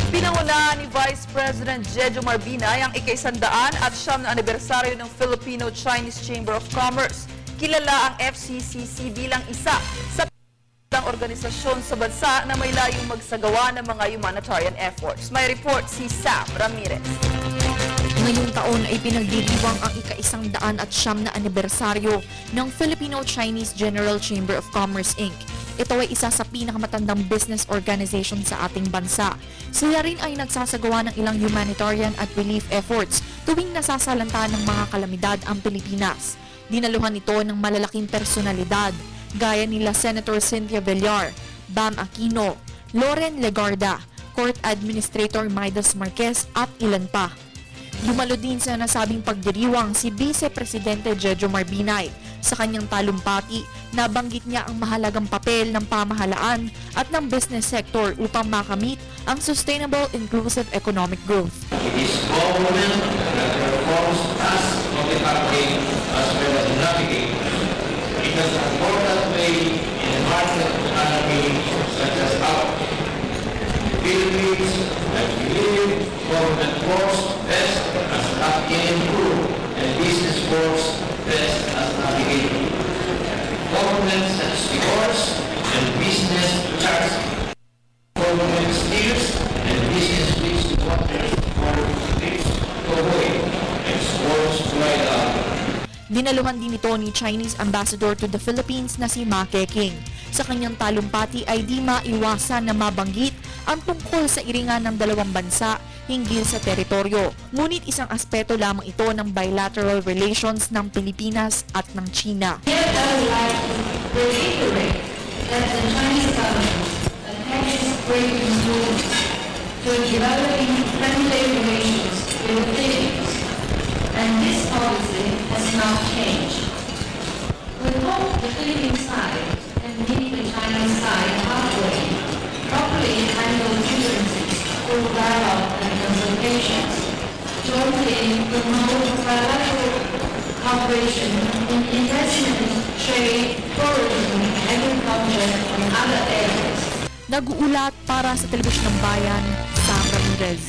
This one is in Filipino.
Pinangunahan ni Vice President Jejo Marbinay ang ika-109 na anibersaryo ng Filipino-Chinese Chamber of Commerce. Kilala ang FCCC bilang isa sa organisasyon sa bansa na may layong magsagawa ng mga humanitarian efforts. May report si Sam Ramirez. Ngayong taon ay pinagdiriwang ang ika-109 na anibersaryo ng Filipino-Chinese General Chamber of Commerce, Inc. Ito ay isa sa pinakamatandang business organization sa ating bansa. Sila rin ay nagsasagawa ng ilang humanitarian at relief efforts tuwing nasasalanta ng mga kalamidad ang Pilipinas. Dinaluhan ito ng malalaking personalidad gaya nila Senator Cynthia Villar, Bam Aquino, Loren Legarda, Court Administrator Midas Marquez at ilan pa. Dumalo din sa nasabing pagdiriwang si Vice Presidente Jejo Marbinay. Sa kanyang talumpati, nabanggit niya ang mahalagang papel ng pamahalaan at ng business sector upang makamit ang sustainable inclusive economic growth. It is government that performs tasks of the country as well as navigate. It has an important way in the market economy such as ours. The Philippines, I believe, government works best as navigating group and business works best as navigating. Government sets the course and business charts. Government steers and business leads the waters for leads to avoid and sports to ride out. Dinaluhan din ito ni Chinese Ambassador to the Philippines na si Ma Keqing. Sa kanyang talumpati ay di maiwasan na mabanggit ang tungkol sa iringan ng dalawang bansa hinggil sa teritoryo. Ngunit isang aspeto lamang ito ng bilateral relations ng Pilipinas at ng China. Here I would like to reiterate that the Chinese government attaches great importance to developing friendly relations with the Philippines, and this policy has not changed. We hope the Philippine side can meet the Chinese side halfway, properly handle differences through dialogue and consultations, jointly promote bilateral cooperation in investment, trade, tourism, agriculture, and other areas. Nag-uulat para sa Telebisyon ng Bayan, Sam Ramirez.